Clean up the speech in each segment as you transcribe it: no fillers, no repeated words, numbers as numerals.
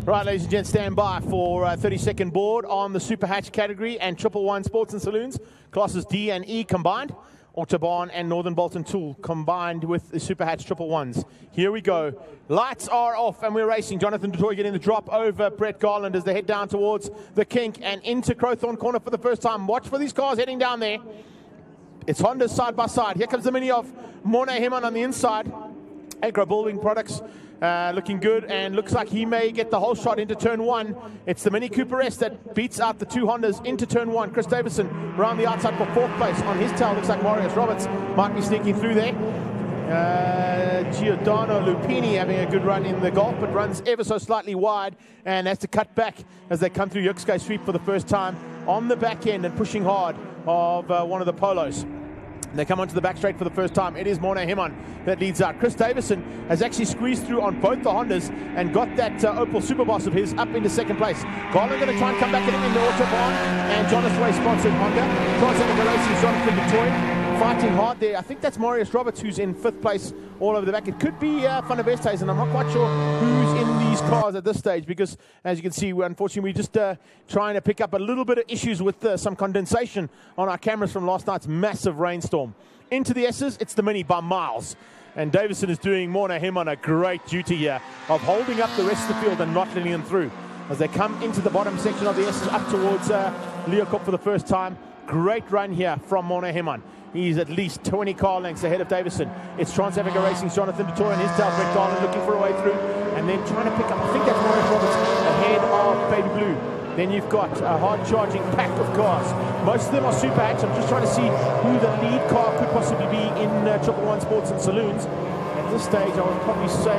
Right, ladies and gents, stand by for 30-second board on the SuperHatch category and 111 Sports and Saloons. Classes D and E combined. Autobarn and Northern Bolton Tool combined with the SuperHatch 111s. Here we go. Lights are off and we're racing. Jonathan Dutoy getting the drop over Brett Garland as they head down towards the kink and into Crowthorne Corner for the first time. Watch for these cars heading down there. It's Honda side by side. Here comes the Mini of Morne Heman on the inside. Agro Building Products looking good, and looks like he may get the whole shot into turn one. It's the Mini Cooper S that beats out the two Hondas into turn one. Chris Davison around the outside for fourth place. On his tail looks like Marius Roberts might be sneaking through there. Giordano Lupini having a good run in the Golf, but runs ever so slightly wide and has to cut back as they come through Yuxkai sweep for the first time on the back end and pushing hard of one of the Polos. They come onto the back straight for the first time. It is Morne Heman that leads out. Chris Davison has actually squeezed through on both the Hondas and got that Opel Superboss of his up into second place. Garland going to try and come back at him in the Autobarn, and Jonas Way sponsored Honda. Transcendental Racing, Jonathan Dutoy fighting hard there. I think that's Marius Roberts who's in fifth place all over the back. It could be Van der Westhuizen, and I'm not quite sure who's in these cars at this stage, because as you can see, unfortunately, we're just trying to pick up a little bit of issues with some condensation on our cameras from last night's massive rainstorm. Into the S's, it's the Mini by miles. And Davison is doing Morne Heman a great duty here of holding up the rest of the field and not letting them through. As they come into the bottom section of the S's up towards Leocorp for the first time. Great run here from Morne Heman. He's at least 20 car lengths ahead of Davison. It's Trans-Africa Racing's Jonathan Dutoy and his tail, Brett Garland looking for a way through, and then trying to pick up, I think that's Marius Roberts ahead of Baby Blue. Then you've got a hard-charging pack of cars. Most of them are SuperHatch. I'm just trying to see who the lead car could possibly be in 111 Sports and Saloons. At this stage, I would probably say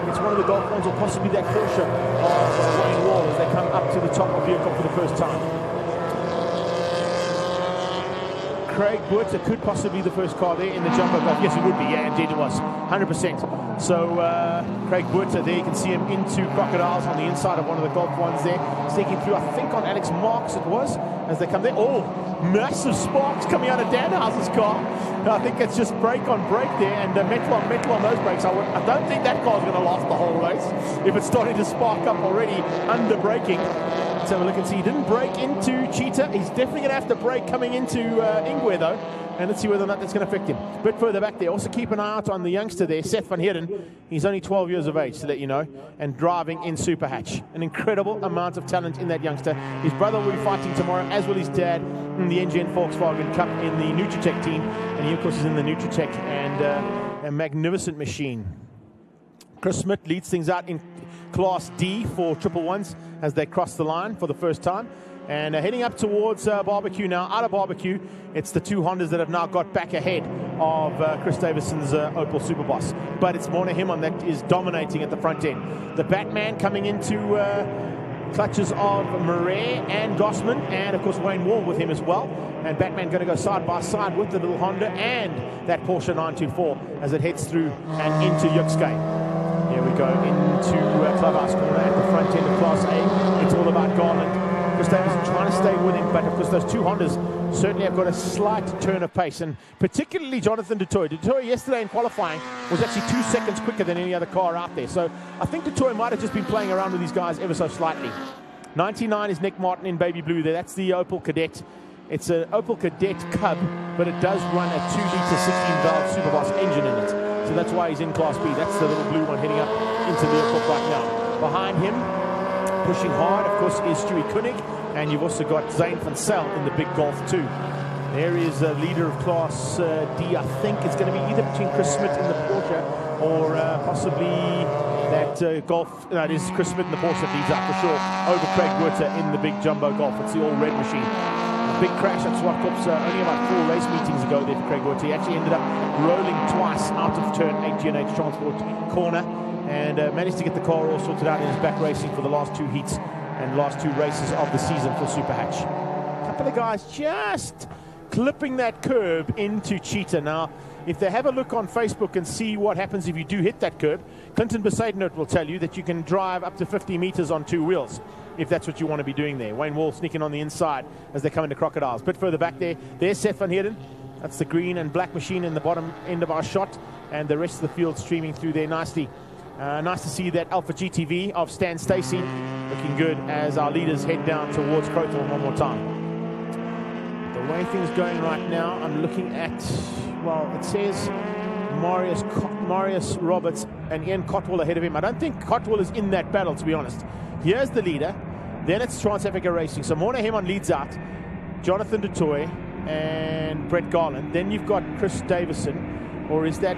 it's one of the Golf ones, or possibly that Porsche of Wayne Wall as they come up to the top of Leocorp for the first time. Craig Buerter could possibly be the first car there in the jumbo Golf. Yes, it would be. Yeah, indeed it was. 100%. So Craig Buerter there, you can see him into Crocodiles on the inside of one of the Golf ones there. Sneaking through, I think on Alex Marks it was, as they come there. Oh, massive sparks coming out of Danhausen's car. I think it's just brake on brake there, and metal on those brakes. I don't think that car's going to last the whole race if it's starting to spark up already under braking. Let's have a look and see. He didn't brake into Cheetah. He's definitely going to have to brake coming into Ingwe though. And let's see whether or not that's going to affect him. A bit further back there, also keep an eye out on the youngster there, Seth van Heerden. He's only 12 years of age, to let you know, and driving in SuperHatch. An incredible amount of talent in that youngster. His brother will be fighting tomorrow, as will his dad, in the NGN Volkswagen Cup in the Nutritech team. And he, of course, is in the Nutritech, and a magnificent machine. Chris Smith leads things out in Class D for 111s as they cross the line for the first time. And heading up towards Barbecue now. Out of Barbecue, it's the two Hondas that have now got back ahead of Chris Davison's Opel Superboss. But it's Morne Heman that is dominating at the front end. The Batman coming into clutches of Murray and Gossman, and of course Wayne Wall with him as well. And Batman going to go side by side with the little Honda and that Porsche 924 as it heads through and into Yuxkai. Here we go into Clubhouse Corner at the front end of Class A. It's all about Garland. Chris Davison trying to stay with him, but of course those two Hondas certainly have got a slight turn of pace, and particularly Jonathan Dutoy. Dutoy yesterday in qualifying was actually 2 seconds quicker than any other car out there, so I think Dutoy might have just been playing around with these guys ever so slightly. 99 is Nick Martin in Baby Blue there. That's the Opel Kadett. It's an Opel Kadett Cub, but it does run a 2-litre 16-valve Superboss engine in it, so that's why he's in Class B. That's the little blue one heading up into Leocorp right now. Behind him, pushing hard, of course, is Stewie Koenig, and you've also got Zane van Zyl in the big Golf too. There is a leader of Class D. I think it's going to be either between Chris Smith in the Porsche or possibly that Golf. No, it is Chris Smith in the Porsche that leads out for sure over Craig Buerter in the big jumbo Golf. It's the all-red machine. A big crash at Swartkops only about 4 race meetings ago there for Craig Buerter. He actually ended up rolling twice out of turn 8 G&H Transport corner, and managed to get the car all sorted out in his back racing for the last 2 heats and last 2 races of the season for SuperHatch. A couple of guys just clipping that curb into Cheetah. Now, if they have a look on Facebook and see what happens if you do hit that curb, Clinton Besaidenote will tell you that you can drive up to 50 meters on 2 wheels, if that's what you want to be doing there. Wayne Wall sneaking on the inside as they come into Crocodiles. A bit further back there's Seth van Heerden. That's the green and black machine in the bottom end of our shot, and the rest of the field streaming through there nicely. Nice to see that Alpha GTV of Stan Stacey looking good as our leaders head down towards Crowthorne one more time. The way things going right now, I'm looking at, well, it says Marius Roberts and Ian Cotwell ahead of him. I don't think Cotwell is in that battle, to be honest. Here's the leader. Then it's Trans-Africa Racing. So Morna Hemon leads out. Jonathan du Toit and Brett Garland. Then you've got Chris Davison, or is that...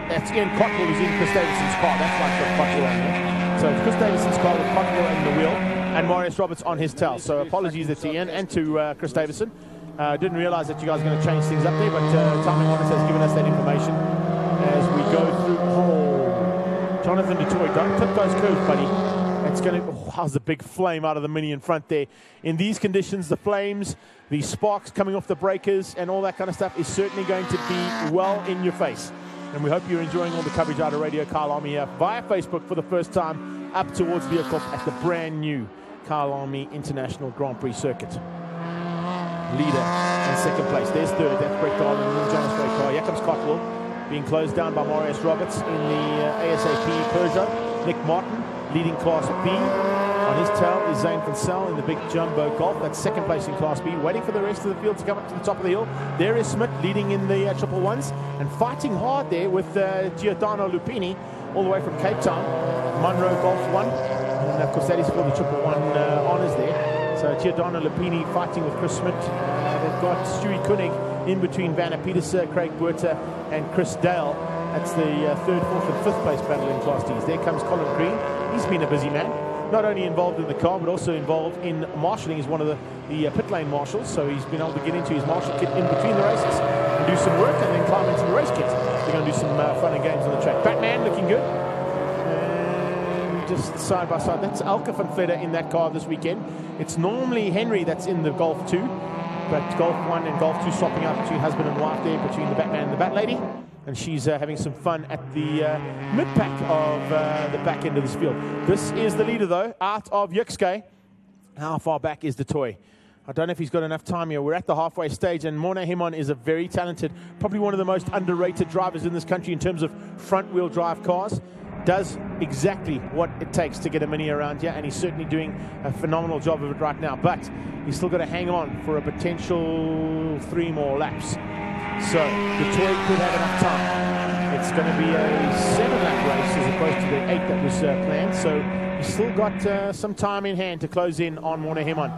That's Ian Cotwell who's in Chris Davison's car. That's like the Cotwell on there. So it's Chris Davison's car with Cotwell in the wheel and Marius Roberts on his tail. So apologies to Ian and to Chris Davison. Didn't realise that you guys are going to change things up there, but Tommy Honest has given us that information as we go through. Oh, Jonathan du Toit, don't clip those curves, buddy. It's going to... Oh, how's the big flame out of the Mini in front there. In these conditions, the flames, the sparks coming off the breakers and all that kind of stuff is certainly going to be well in your face. And we hope you're enjoying all the coverage out of Radio Kyalami here via Facebook for the first time up towards Leeuwkop at the brand new Kyalami International Grand Prix circuit. Leader in second place. There's third. That's Brett Garland and Jonas Ray. Here comes Cotwell, being closed down by Marius Roberts in the ASAP Peugeot. Nick Martin leading Class B. On his tail is Zane van Zyl in the big jumbo Golf. That's second place in Class B, waiting for the rest of the field to come up to the top of the hill. There is Smith leading in the triple ones and fighting hard there with Giordano Lupini all the way from Cape Town. Monroe Golf 1, and of course that is for the triple one honours there. So Giordano Lupini fighting with Chris Smith. They've got Stewie Koenig in between Vanna Petersen, Craig Buerta and Chris Dale. That's the third, fourth and fifth place battle in Class Ds. There comes Colin Green. He's been a busy man. Not only involved in the car, but also involved in marshalling. He's one of the pit lane marshals, so he's been able to get into his marshal kit in between the races and do some work and then climb into the race kit. They're going to do some fun and games on the track. Batman looking good. And just side by side, that's Alka van Vletter in that car this weekend. It's normally Henry that's in the Golf 2, but Golf 1 and Golf 2 swapping out between husband and wife there, between the Batman and the Bat Lady. And she's having some fun at the mid-pack of the back end of this field. This is the leader, though, out of Yukske. How far back is du Toit? I don't know if he's got enough time here. We're at the halfway stage, and Morna Hemon is a very talented, probably one of the most underrated drivers in this country in terms of front-wheel drive cars. Does exactly what it takes to get a Mini around here, and he's certainly doing a phenomenal job of it right now. But he's still got to hang on for a potential 3 more laps. So, du Toit could have enough time. It's going to be a 7-lap race as opposed to the 8 that was planned. So, he's still got some time in hand to close in on Morna Hemon.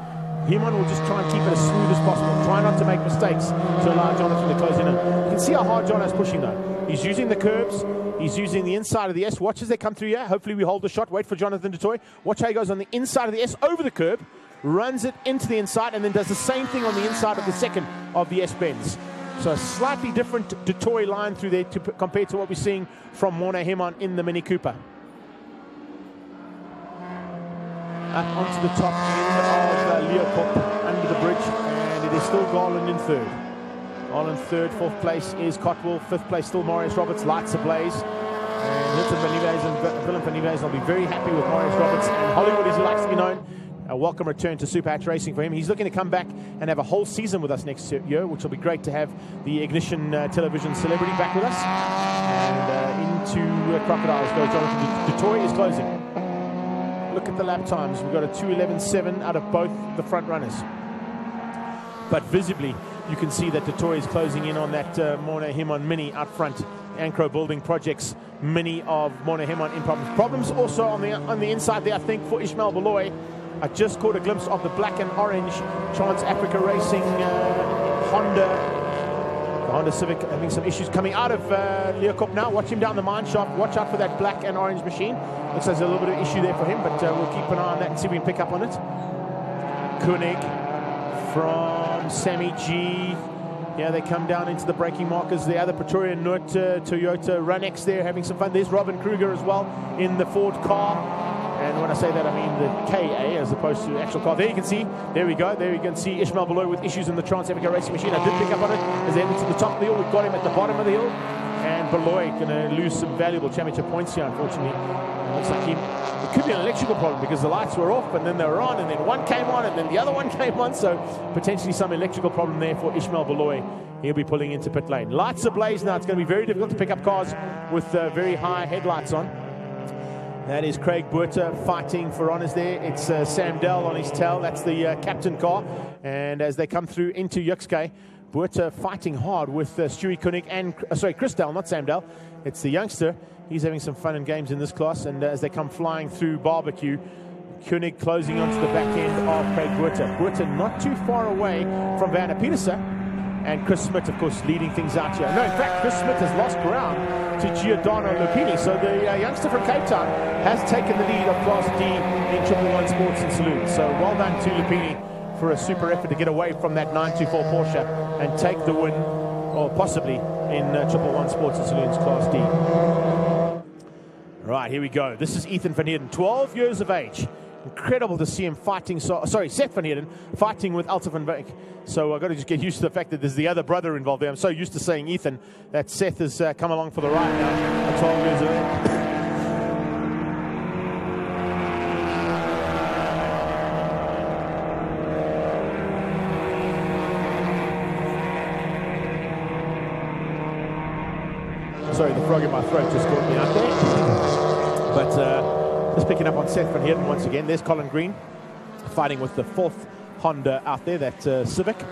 Hemon will just try and keep it as smooth as possible. Try not to make mistakes to allow Jonathan to close in. You can see how hard John is pushing, though. He's using the curbs. He's using the inside of the S. Watch as they come through here. Hopefully, we hold the shot. Wait for Jonathan du Toit. Watch how he goes on the inside of the S over the curb, runs it into the inside, and then does the same thing on the inside of the second of the S bends. So a slightly different du Toit line through there compared to what we're seeing from Morna Hemon in the Mini Cooper. Up onto the top end of Leeuwkop, under the bridge, and it is still Garland in third. Garland third, fourth place is Cotwell, fifth place still Marius Roberts, lights ablaze. And Hilton Van Nieves and Willem Van Nieves will be very happy with Marius Roberts. And Hollywood, as he likes to be known, a welcome return to SuperHatch Racing for him. He's looking to come back and have a whole season with us next year, which will be great to have the Ignition television celebrity back with us. And into Crocodiles goes Jonathan du Toit is closing. Look at the lap times. We've got a 2:11.7 out of both the front runners. But visibly, you can see that du Toit is closing in on that Morna Hemon Mini out front. Ancro Building Projects Mini of Morna Hemon in problems. Problems also on the inside there, I think, for Ishmael Beloy. I just caught a glimpse of the black and orange Trans-Africa Racing Honda Civic having some issues coming out of Leeuwkop now. Watch him down the mine shaft. Watch out for that black and orange machine. Looks like there's a little bit of issue there for him, but we'll keep an eye on that and see if we can pick up on it. Koenig from Sammy G. Yeah, they come down into the braking markers. The other Pretoria Noord Toyota Runex there having some fun. There's Robin Kruger as well in the Ford car. And when I say that, I mean the KA as opposed to the actual car. There you can see, there we go. There you can see Ishmael Beloy with issues in the Trans-Africa Racing machine. I did pick up on it as they ended to the top of the hill. We've got him at the bottom of the hill. And Beloy going to lose some valuable championship points here, unfortunately. It looks like it could be an electrical problem because the lights were off and then they were on and then one came on and then the other one came on. So potentially some electrical problem there for Ishmael Beloy. He'll be pulling into pit lane. Lights ablaze now. It's going to be very difficult to pick up cars with very high headlights on. That is Craig Buerta fighting for honours there. It's Sam Dell on his tail. That's the captain car. And as they come through into Yuxke, Buerta fighting hard with Stewie Koenig and, Chris Dell, not Sam Dell. It's the youngster. He's having some fun and games in this class. And as they come flying through barbecue, Koenig closing onto the back end of Craig Buerta. Buerta not too far away from Werner Petersen. And Chris Smith, of course, leading things out here. No, in fact, Chris Smith has lost ground to Giordano Lupini. So the youngster from Cape Town has taken the lead of Class D in 111 Sports and Saloons. So well done to Lupini for a super effort to get away from that 924 Porsche and take the win, or possibly, in 111 Sports and Saloons Class D. Right, here we go. This is Ethan van Heerden, 12 years of age. Incredible to see him fighting. Seth van Heerden fighting with Alta van Beek. So I've got to just get used to the fact that there's the other brother involved there. I'm so used to saying Ethan that Seth has come along for the ride now at 12 years of age. Sorry, the frog in my throat just caught me out there. But just picking up on Seth van Heerden once again. There's Colin Green fighting with the fourth Honda out there, that Civic.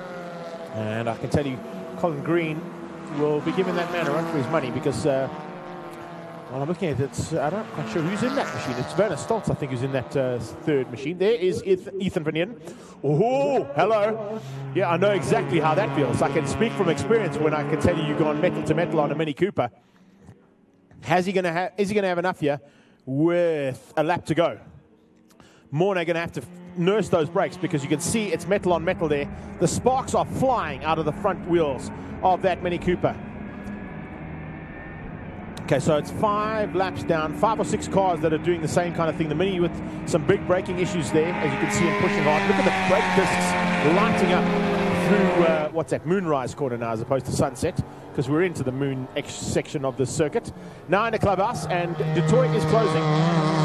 And I can tell you, Colin Green will be giving that man a run for his money because, well, I'm looking at it, I'm not quite sure who's in that machine. It's Werner Stoltz, I think, who's in that third machine. There is Ethan van Heerden. Oh, hello. Yeah, I know exactly how that feels. I can speak from experience when I can tell you you've gone metal to metal on a Mini Cooper. Is he going to have enough here with a lap to go? Morne going to have to nurse those brakes because you can see it's metal on metal there. The sparks are flying out of the front wheels of that Mini Cooper. Okay, so it's 5 laps down, 5 or 6 cars that are doing the same kind of thing. The Mini with some big braking issues there, as you can see him pushing hard. Look at the brake discs lighting up through, what's that, Moonrise corner now as opposed to Sunset, because we're into the Moon section of the circuit. Now in the clubhouse, and Detroit is closing.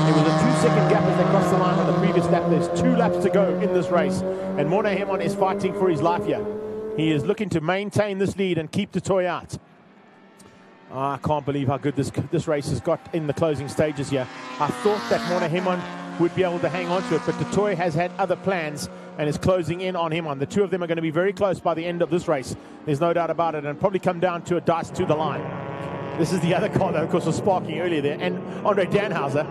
It was a 2-second gap as they crossed the line on the previous lap. There's 2 laps to go in this race, and Morne Hemon is fighting for his life here. He is looking to maintain this lead and keep Detroit out. Oh, I can't believe how good this race has got in the closing stages here. I thought that Morne Hemon would be able to hang on to it, but Detroit has had other plans and is closing in on him. The two of them are going to be very close by the end of this race. There's no doubt about it, and probably come down to a dice to the line. This is the other car that, of course, was sparking earlier there, and Andre Danhauser,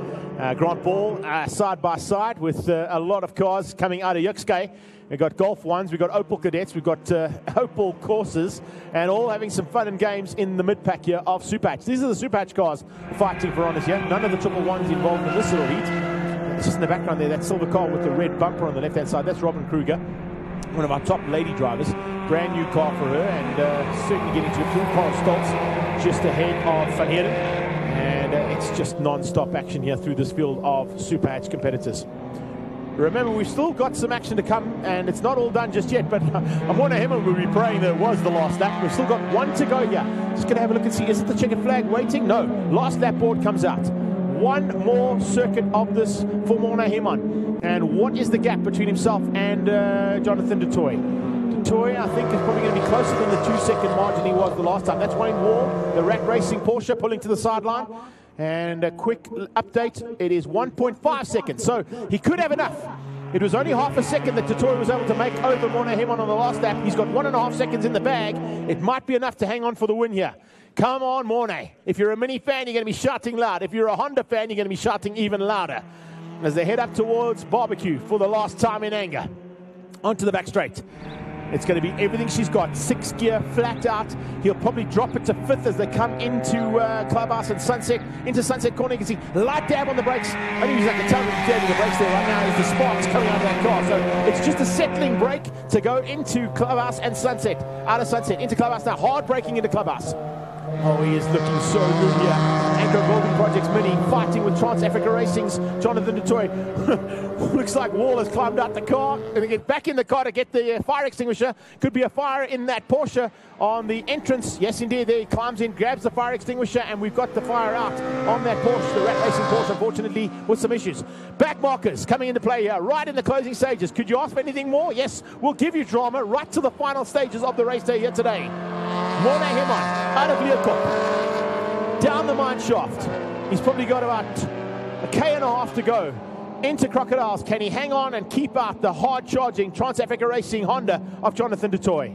Grant Ball, side by side with a lot of cars coming out of Yuxke. We've got Golf 1s, we've got Opel Cadets, we've got Opel Corsas, and all having some fun and games in the mid-pack here of SuperHatch. These are the SuperHatch cars fighting for honours here. None of the triple ones involved in this little heat. It's just in the background there, that silver car with the red bumper on the left-hand side. That's Robin Kruger, one of our top lady drivers. Brand new car for her, and certainly getting to a full car Stoltz just ahead of Van Heerden. And it's just non-stop action here through this field of SuperHatch competitors. Remember, we've still got some action to come, and it's not all done just yet, but Morne Hemon will be praying that it was the last lap. We've still got 1 to go here. Just going to have a look and see, is it the checkered flag waiting? No. Last lap board comes out. 1 more circuit of this for Morne Hemon. And what is the gap between himself and Jonathan du Toit? Du Toit, I think, is probably going to be closer than the 2-second margin he was the last time. That's Wayne Wall, the Rat Racing Porsche, pulling to the sideline. And a quick update, it is 1.5 seconds, so he could have enough. It was only half a second that Detroit was able to make over Morne Hemon on the last lap. He's got 1.5 seconds in the bag. It might be enough to hang on for the win here. Come on, Morne. If you're a Mini fan, you're going to be shouting loud. If you're a Honda fan, you're going to be shouting even louder as they head up towards barbecue for the last time in anger. Onto the back straight. It's going to be everything she's got. 6th gear, flat out. He'll probably drop it to 5th as they come into Clubhouse and Sunset. Into Sunset corner, you can see light dab on the brakes. Only reason I can tell that he's the brakes there right now is the sparks coming out of that car. So it's just a settling brake to go into Clubhouse and Sunset. Out of Sunset, into Clubhouse now. Hard braking into Clubhouse. Oh, he is looking so good here. Anglo Golden Projects Mini fighting with Trans Africa Racing's Jonathan du Toit. Looks like Wall has climbed out the car. Going to get back in the car to get the fire extinguisher. Could be a fire in that Porsche on the entrance. Yes, indeed. There he climbs in, grabs the fire extinguisher, and we've got the fire out on that Porsche, the Rat Racing Porsche, unfortunately, with some issues. Back markers coming into play here, right in the closing stages. Could you ask for anything more? Yes, we'll give you drama right to the final stages of the race day here today. Morne Hemon out of Leeuwkop, down the mine shaft. He's probably got about A K&a-half to go into Crocodiles. Can he hang on and keep out the hard-charging Trans-Africa Racing Honda of Jonathan du Toit?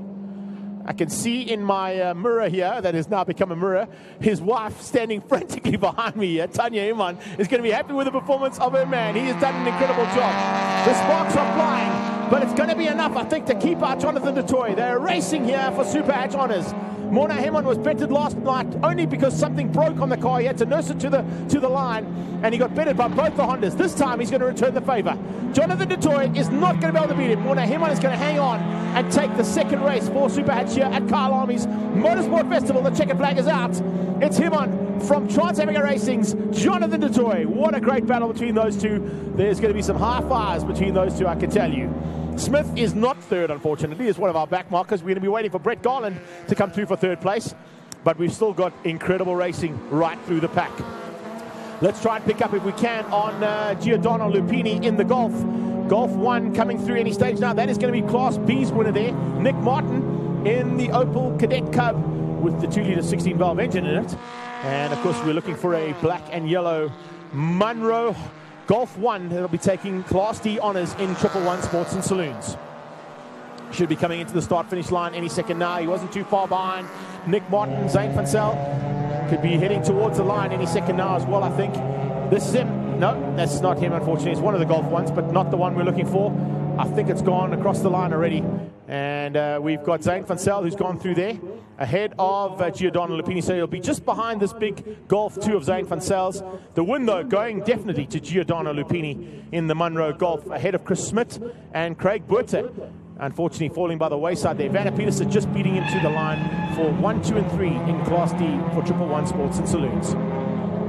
I can see in my mirror here, that has now become a mirror, his wife standing frantically behind me here. Tanya Iman is going to be happy with the performance of her man. He has done an incredible job. The sparks are flying, but it's going to be enough, I think, to keep out Jonathan du Toit. They're racing here for SuperHatch honours. Morna Hemon was betted last night only because something broke on the car. He had to nurse it to the line, and he got betted by both the Hondas. This time he's going to return the favour. Jonathan du Toit is not going to be able to beat him. Morna Hemon is going to hang on and take the second race for SuperHatch here at Kyalami's Motorsport Festival. The checkered flag is out. It's Hemon from Trans-Africa Racing's Jonathan du Toit. What a great battle between those two. There's going to be some high fives between those two, I can tell you. Smith is not third, unfortunately. Is one of our back markers. We're going to be waiting for Brett Garland to come through for third place. But we've still got incredible racing right through the pack. Let's try and pick up, if we can, on Giordano Lupini in the Golf. Golf 1 coming through any stage now. That is going to be Class B's winner there. Nick Martin in the Opel Cadet Cub with the 2-litre 16-valve engine in it. And, of course, we're looking for a black and yellow Munro Golf 1 that'll be taking Class D honours in 111 Sports and Saloons. Should be coming into the start-finish line any second now. He wasn't too far behind. Nick Martin, Zane van Zyl could be heading towards the line any second now as well, I think. This is him. No, that's not him, unfortunately. It's one of the Golf 1s, but not the one we're looking for. I think it's gone across the line already. And we've got Zane van Zyl, who's gone through there, ahead of Giordano Lupini. So he'll be just behind this big Golf 2 of Zane van Zyl's. The win, though, going definitely to Giordano Lupini in the Munro Golf, ahead of Chris Smith and Craig Buerter. Unfortunately, falling by the wayside there. Vanna Peterson just beating him to the line for 1, 2, and 3 in Class D for 111 Sports and Saloons.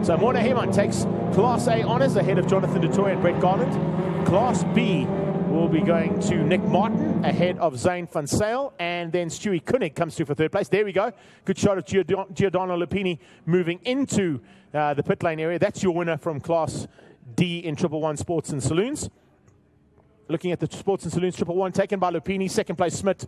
So Morna Hemon takes Class A honours ahead of Jonathan du Toit and Brett Garland. Class B will be going to Nick Martin ahead of Zane van Zyl, and then Stewie Koenig comes through for third place. There we go. Good shot of Giordano Lupini moving into the pit lane area. That's your winner from Class D in 111 Sports and Saloons. Looking at the Sports and Saloons 111, taken by Lupini. Second place, Smith.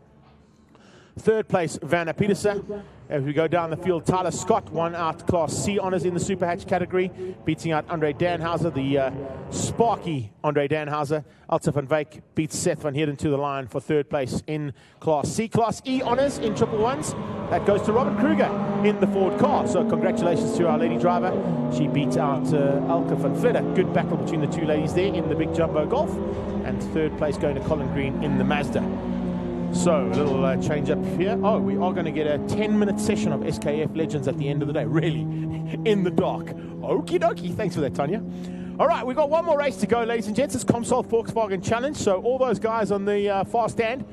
Third place, Vanna Peterson. As we go down the field, Tyler Scott won out Class C honours in the SuperHatch category, beating out Andre Danhauser, the sparky Andre Danhauser. Alta van Wyk beats Seth van Heerden to the line for third place in Class C. Class E honours in 111s. That goes to Robin Kruger in the Ford car. So congratulations to our lady driver. She beat out Alka van Vliet. Good battle between the two ladies there in the big jumbo Golf. And third place going to Colin Green in the Mazda. So, a little change up here. Oh, we are going to get a 10-minute session of SKF Legends at the end of the day. Really? In the dark. Okie dokie. Thanks for that, Tanya. All right, we've got one more race to go, ladies and gents. It's Comsol Volkswagen Challenge. So, all those guys on the far stand,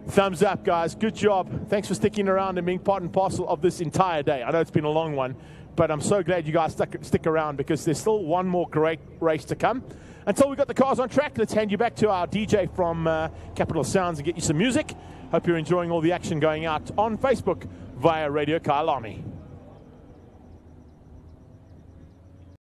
thumbs up, guys. Good job. Thanks for sticking around and being part and parcel of this entire day. I know it's been a long one, but I'm so glad you guys stick around because there's still one more great race to come. Until we've got the cars on track, let's hand you back to our DJ from Capital Sounds and get you some music. Hope you're enjoying all the action going out on Facebook via Radio Kyalami.